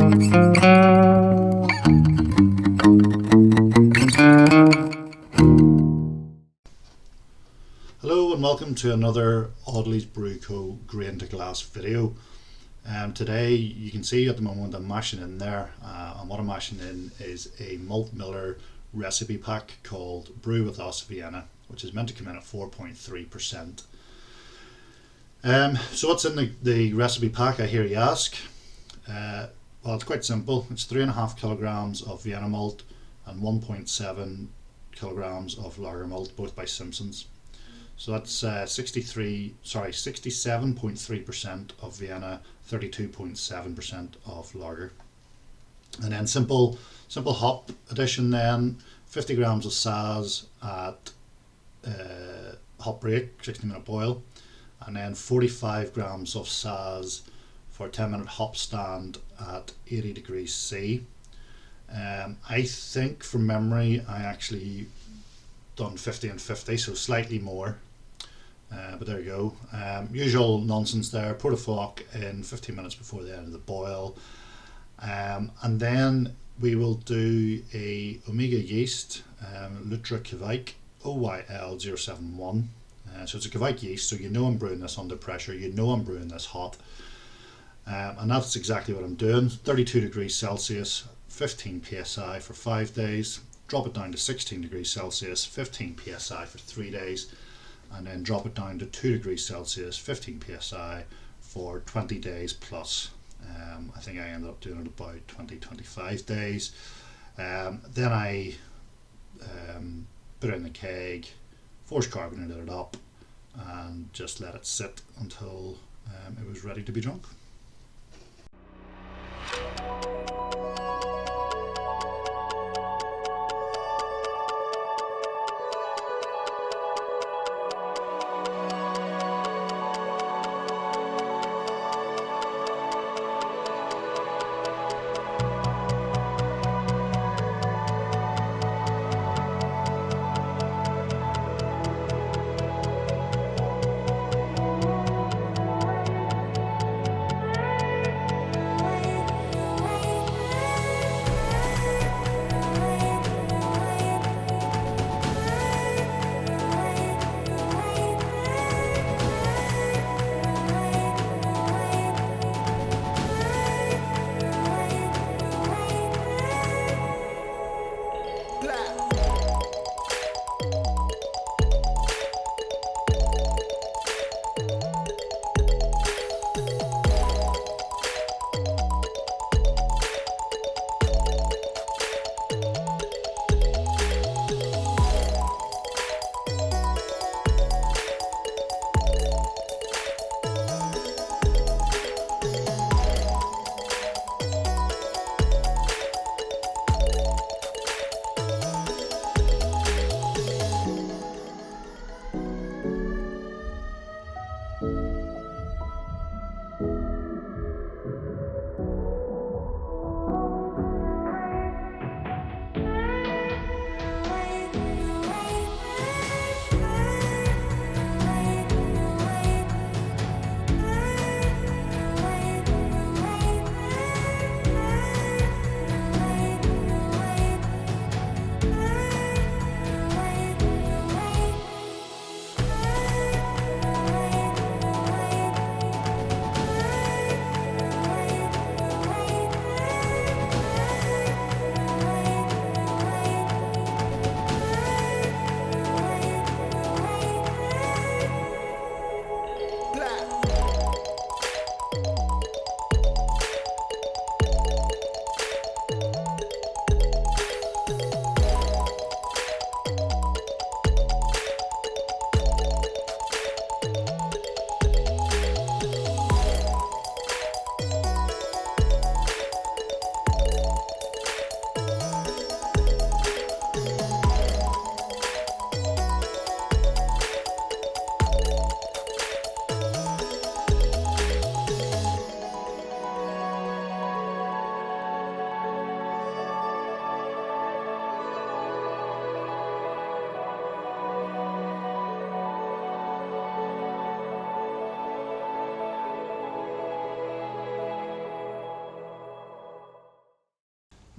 Hello and welcome to another Audley's Brew Co grain to glass video. Today you can see at the moment I'm mashing in there, and what I'm mashing in is a Malt Miller recipe pack called Brew with Us Vienna, which is meant to come in at 4.3%. So what's in the recipe pack, I hear you ask? Well, it's quite simple. It's 3.5 kilograms of Vienna malt and 1.7 kilograms of lager malt, both by Simpson's. So that's 67.3% of Vienna, 32.7% of lager. And then simple hop addition then, 50 grams of Saaz at hop break, 60-minute boil, and then 45 grams of Saaz for a 10-minute hop stand at 80 degrees C. I think from memory I actually done 50 and 50, so slightly more. But there you go. Usual nonsense there. Pour the flock in 15 minutes before the end of the boil. And then we will do a Omega yeast, Lutra Kviek OYL071. So it's a Kviek yeast, so you know I'm brewing this under pressure, you know I'm brewing this hot. And that's exactly what I'm doing. 32 degrees Celsius, 15 psi for 5 days. Drop it down to 16 degrees Celsius, 15 psi for 3 days. And then drop it down to 2 degrees Celsius, 15 psi for 20 days plus. I think I ended up doing it about 20-25 days. Then I put it in the keg, force carbonated it up, and just let it sit until it was ready to be drunk.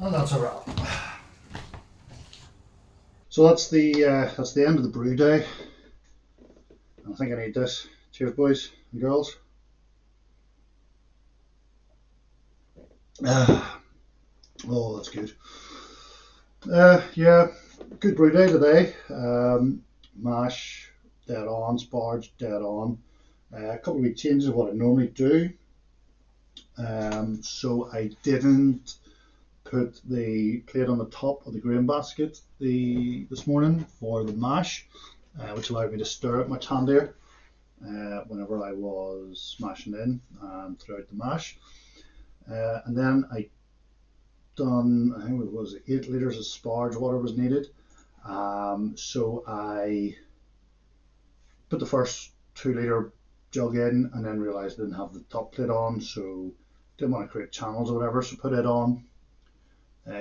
And that's a wrap. So that's the end of the brew day. I think I need this. Cheers, boys and girls. Oh, that's good. Yeah, good brew day today. Mash dead on, sparge dead on. A couple of wee changes of what I normally do. So I didn't put the plate on the top of the grain basket this morning for the mash, which allowed me to stir it much handier whenever I was mashing in and throughout the mash. And then I done, I think it was 8 litres of sparge water was needed. So I put the first 2 litre jug in and then realised I didn't have the top plate on, so didn't want to create channels or whatever, so put it on.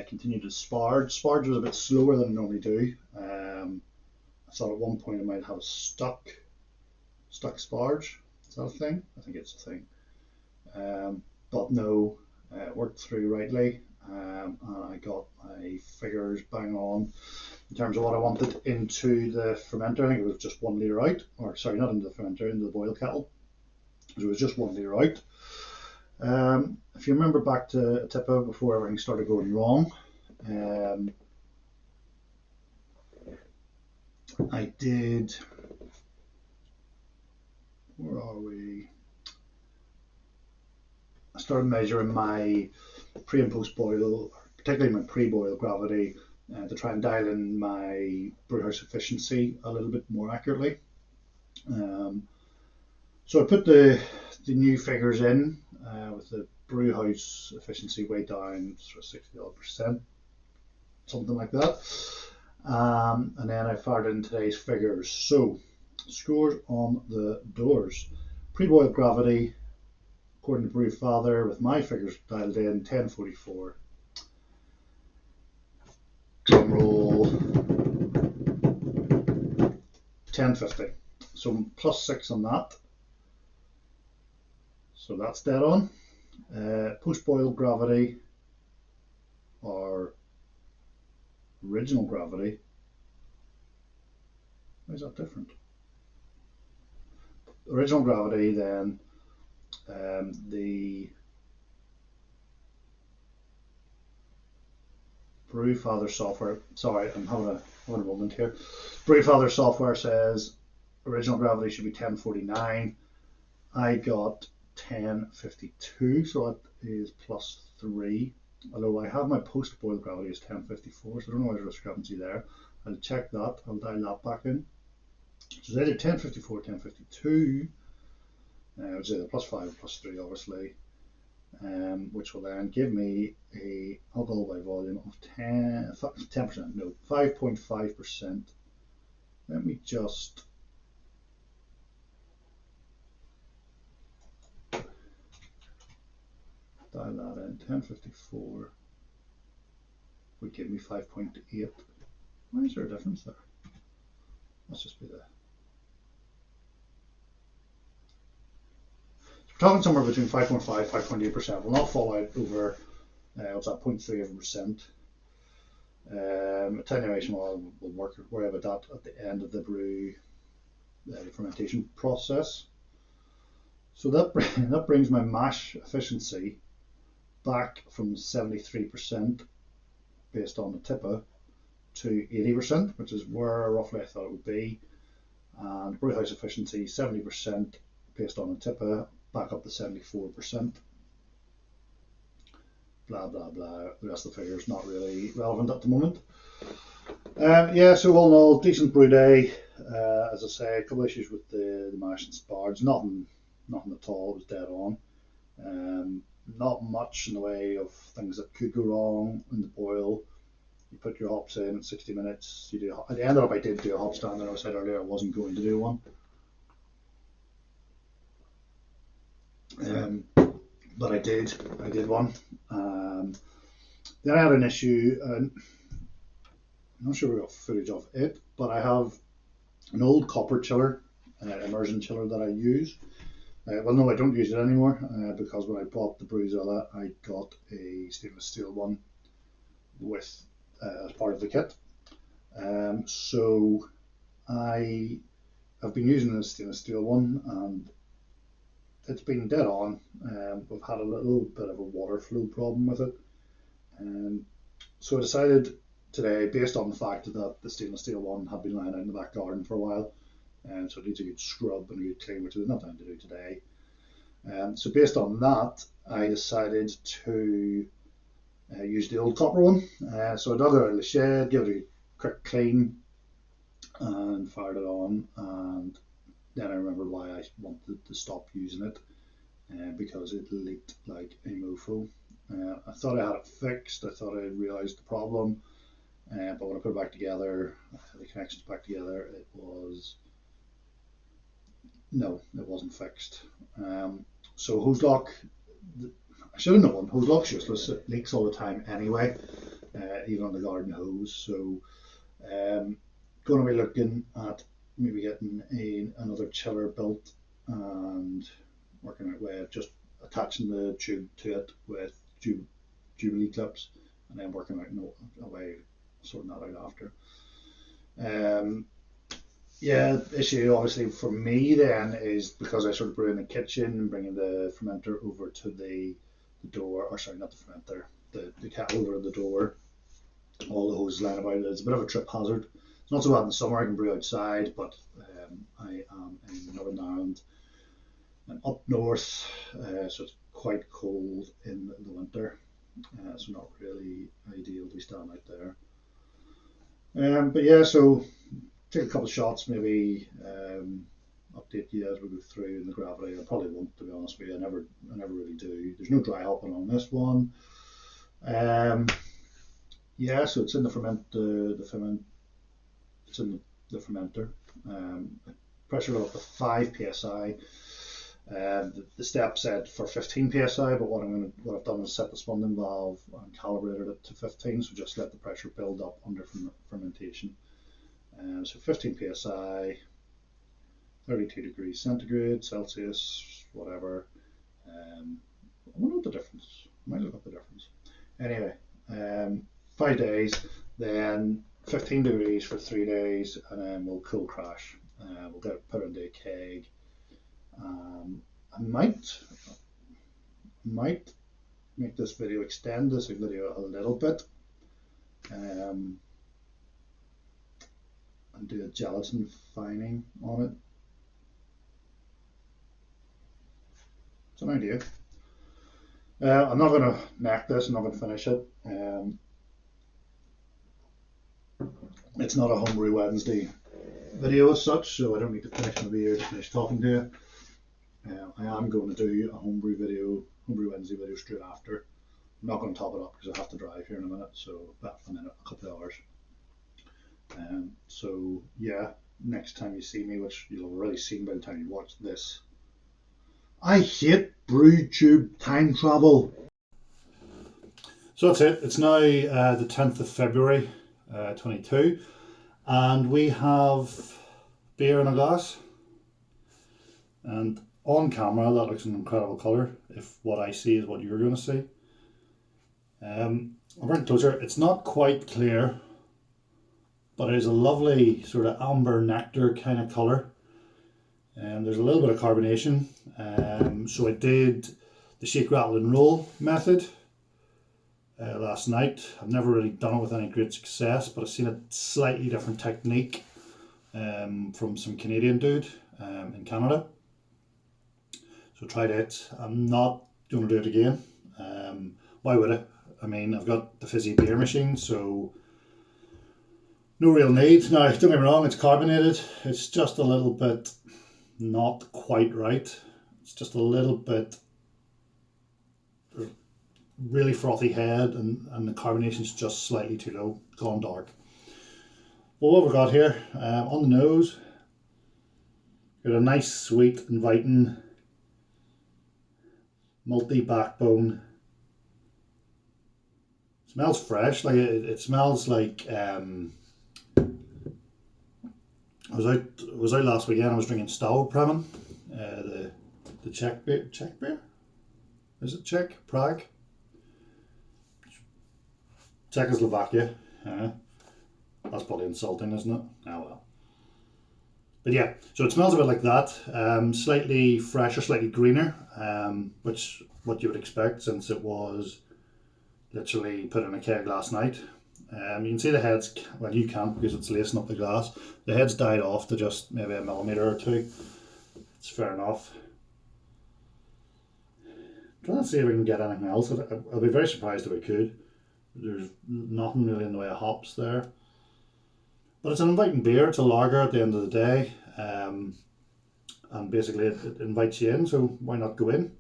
Continued to sparge. Sparge was a bit slower than I normally do. I thought at one point I might have a stuck sparge. Is that a thing? I think it's a thing. But no, it worked through rightly, and I got my figures bang on in terms of what I wanted into the fermenter. I think it was just 1 litre out, or sorry, not into the fermenter, into the boil kettle. So it was just 1 litre out. If you remember back to Tippa before everything started going wrong, I did, where are we? I started measuring my pre and post boil, particularly my pre-boil gravity, to try and dial in my brewhouse efficiency a little bit more accurately. So I put the new figures in with the brewhouse efficiency way down, sort of 60%, something like that. And then I fired in today's figures. So scores on the doors. Pre-boil gravity, according to Brew Father, with my figures dialed in, 1044. Drum roll, 1050. So +6 on that. So that's dead on. Post-boil gravity, or original gravity. Why is that different? Original gravity, then the Brew Father software. Sorry, I'm having a moment here. Brew Father software says original gravity should be 1049. I got 1052, so that is +3. Although I have my post-boil gravity as 1054, so I don't know why there's a discrepancy there. I'll check that. I'll dial that back in. So it's either 1054, 1052, which is either +5 or +3, obviously, which will then give me a alcohol by volume of 10%, no, 5.5%. Let me just dial that in. 1054 would give me 5.8. Why is there a difference there? Let's just be there. So we're talking somewhere between 5.5 5.8%. Will not fall out over what's that, 0.3%. Attenuation oil will worry about that at the end of the brew fermentation process. So that brings my mash efficiency back from 73% based on the Tippa to 80%, which is where roughly I thought it would be. And brewhouse efficiency 70% based on the Tippa, back up to 74%. Blah blah blah. The rest of the figures not really relevant at the moment. Yeah, so all in all, decent brew day. As I say, a couple of issues with the mash and sparge. Nothing at all. It was dead on. Not much in the way of things that could go wrong in the boil. You put your hops in 60 minutes. You do. At the end of it, I did do a hop stand. And I said earlier I wasn't going to do one. But I did one. Then I had an issue. I'm not sure we got footage of it, but I have an old copper chiller, immersion chiller that I use. Well, no, I don't use it anymore because when I bought the Brewzilla, I got a stainless steel one, with as part of the kit. So I have been using the stainless steel one, and it's been dead on. We've had a little bit of a water flow problem with it. So I decided today, based on the fact that the stainless steel one had been lying out in the back garden for a while, and so it needs a good scrub and a good clean, which there's nothing to do today. So based on that, I decided to use the old copper one. So I dug it out of the shed, gave it a quick clean, and fired it on. And then I remembered why I wanted to stop using it, because it leaked like a mofo. I thought I had it fixed. I thought I realised the problem, but when I put it back together, the connections back together, it wasn't fixed. So hose lock, I should have known. Hose lock's useless. It leaks all the time anyway, even on the garden hose. So going to be looking at maybe getting another chiller built and working out a way of just attaching the tube to it with Jubilee clips, and then working out a way sorting that out after. The issue obviously for me then is because I sort of brew in the kitchen and bringing the fermenter over to the door, or sorry, not the fermenter, the kettle over the door. All the hoses lying about it. It's a bit of a trip hazard. It's not so bad in the summer, I can brew outside, but I am in Northern Ireland and up north, so it's quite cold in the winter, so not really ideal to be standing out there. But yeah, so take a couple of shots, maybe update you as we go through in the gravity. I probably won't, to be honest with you. I never really do. There's no dry hopping on this one. So it's in the it's in the fermenter. Pressure up to 5 psi. The step said for 15 psi, but what I've done is set the spunding valve and calibrated it to 15, so just let the pressure build up under fermentation. So 15 psi, 32 degrees centigrade, Celsius, whatever. I wonder what the difference. I might look up the difference. Anyway, 5 days, then 15 degrees for 3 days, and then we'll cool crash. We'll get it put into a keg. I might make this video, extend this video a little bit, and do a gelatin fining on it. It's an idea. I'm not going to neck this, I'm not going to finish it. It's not a Homebrew Wednesday video as such, so I don't need to finish my beer to finish talking to you. I am going to do a Homebrew Wednesday video straight after. I'm not going to top it up because I have to drive here in a minute, so about a couple of hours. So yeah, next time you see me, which you'll have already seen by the time you watch this. I hate BrewTube time travel. So that's it. It's now the 10th of February 22, and we have beer in a glass. And on camera, that looks an incredible colour, if what I see is what you're going to see. I'll bring it closer. It's not quite clear, but it is a lovely sort of amber nectar kind of colour. There's a little bit of carbonation. So I did the shake, rattle and roll method last night. I've never really done it with any great success, but I've seen a slightly different technique from some Canadian dude in Canada. So tried it. I'm not going to do it again. Why would I? I mean, I've got the fizzy beer machine, so no real need. Now, don't get me wrong, it's carbonated. It's just a little bit not quite right. It's just a little bit really frothy head, and the carbonation's just slightly too low, gone dark. Well, what we've got here on the nose, got a nice, sweet, inviting, malty backbone. Smells fresh, like it smells like I was out last weekend. I was drinking Staubremmen, the Czech beer. Is it Czech? Prague. It's Czechoslovakia. That's probably insulting, isn't it? Oh well. But yeah, so it smells a bit like that. Slightly fresher, slightly greener, which what you would expect since it was literally put in a keg last night. You can see the heads, well you can't because it's lacing up the glass. The heads died off to just maybe a millimetre or two. It's fair enough. Trying to see if we can get anything else. I'll be very surprised if we could. There's nothing really in the way of hops there. But it's an inviting beer. It's a lager at the end of the day. And basically it invites you in, so why not go in?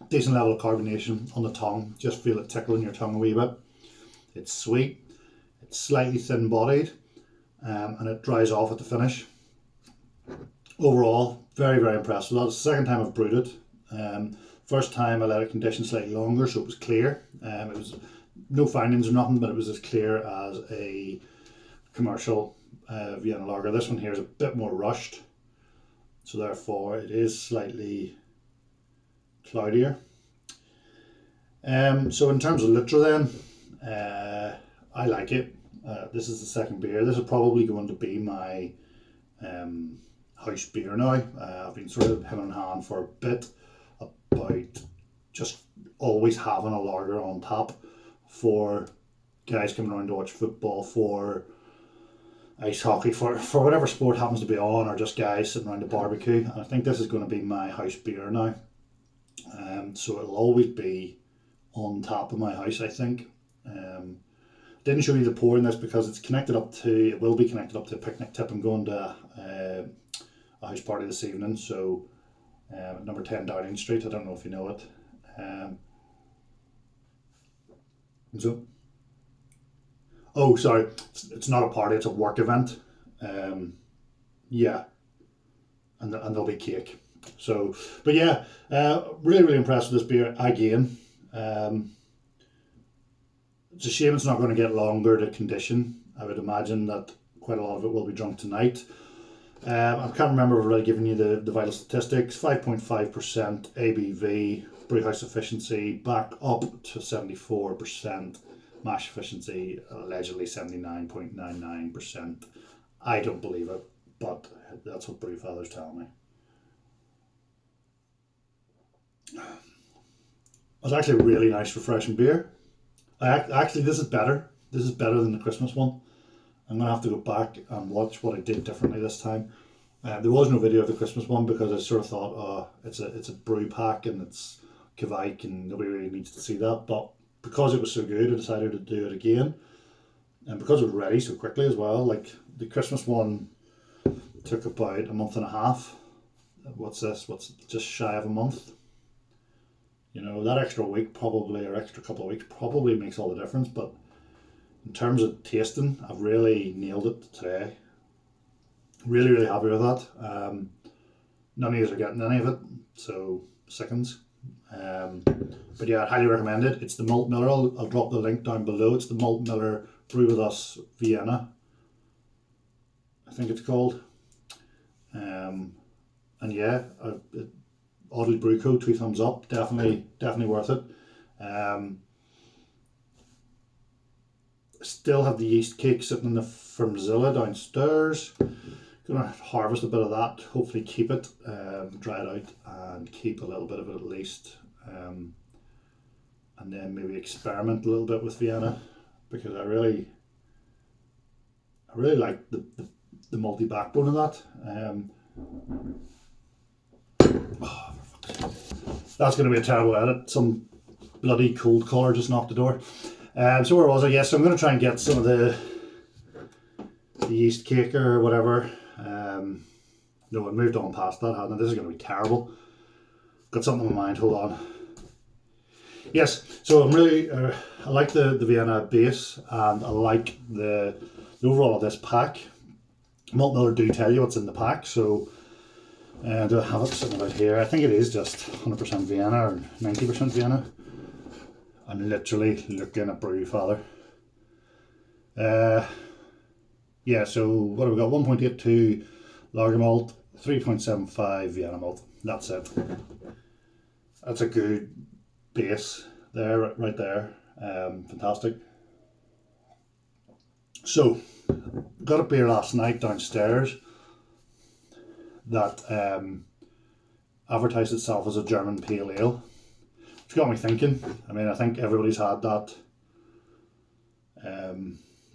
Decent level of carbonation on the tongue. Just feel it tickling your tongue a wee bit. It's sweet. It's slightly thin bodied. And it dries off at the finish. Overall, very, very impressed with that. It's the second time I've brewed it. First time I let it condition slightly longer, so it was clear. It was no findings or nothing, but it was as clear as a commercial Vienna Lager. This one here is a bit more rushed, so therefore it is slightly cloudier. So in terms of Lutra then, I like it. This is the second beer. This is probably going to be my house beer now. I've been sort of hand in hand for a bit about just always having a lager on tap for guys coming around to watch football, for ice hockey, for whatever sport happens to be on, or just guys sitting around a barbecue. And I think this is going to be my house beer now. So it'll always be on tap in my house, I think. Didn't show you the pour in this because it will be connected up to a picnic tip. I'm going to a house party this evening, so at number 10 Downing Street. I don't know if you know it. Oh, sorry, it's not a party, it's a work event. Yeah, and there'll be cake. So, but yeah, really, really impressed with this beer again. It's a shame it's not going to get longer to condition. I would imagine that quite a lot of it will be drunk tonight. I can't remember if I've already given you the vital statistics. 5.5% ABV, brewhouse efficiency back up to 74%, mash efficiency allegedly 79.99%. I don't believe it, but that's what brewfathers tell me. It's actually a really nice, refreshing beer. Actually, this is better. This is better than the Christmas one. I'm going to have to go back and watch what I did differently this time. There was no video of the Christmas one because I sort of thought, oh, it's a brew pack and it's Kviek and nobody really needs to see that. But because it was so good, I decided to do it again. And because it was ready so quickly as well, like the Christmas one took about a month and a half. What's this? What's just shy of a month? You know, that extra week probably, or extra couple of weeks probably makes all the difference. But in terms of tasting, I've really nailed it today. Really, really happy with that. None of you are getting any of it, so sickens. But yeah, I'd highly recommend it. It's the Malt Miller. I'll drop the link down below. It's the Malt Miller Brew with Us Vienna, I think it's called. And yeah, Audley Brew Co. 2 thumbs up. Definitely worth it. Still have the yeast cake sitting in the Firmzilla downstairs. Gonna harvest a bit of that, hopefully keep it, dry it out and keep a little bit of it at least. And then maybe experiment a little bit with Vienna, because I really like the multi backbone of that. That's going to be a terrible edit. Some bloody cold caller just knocked the door. So where was I? Yes, so I'm going to try and get some of the yeast cake or whatever. No, I moved on past that, hadn't I? This is going to be terrible. Got something in my mind. Hold on. Yes, so I'm really I like the Vienna base, and I like the overall of this pack. Malt Miller do tell you what's in the pack, so do I have it sitting about here? I think it is just 100% Vienna or 90% Vienna. I'm literally looking at Brewfather. Yeah, so what have we got? 1.82 lager malt, 3.75 Vienna malt. That's it. That's a good base there, right there. Fantastic. So, got a beer last night downstairs that advertised itself as a German pale ale. It's got me thinking. I mean, I think everybody's had that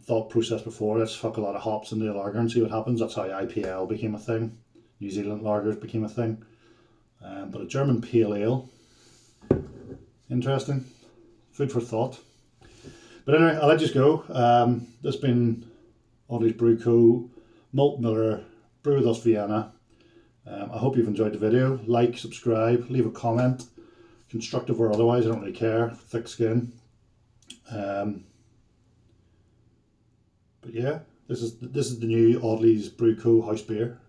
thought process before. Let's fuck a lot of hops into the lager and see what happens. That's how IPL became a thing. New Zealand lagers became a thing. But a German pale ale, interesting. Food for thought. But anyway, I'll let you go. This has been Audley's Brew Co. Malt Miller, Brew with Us Vienna. I hope you've enjoyed the video. Like, subscribe, leave a comment. Constructive or otherwise, I don't really care. Thick skin. But yeah, this is the new Audley's Brew Co. house beer.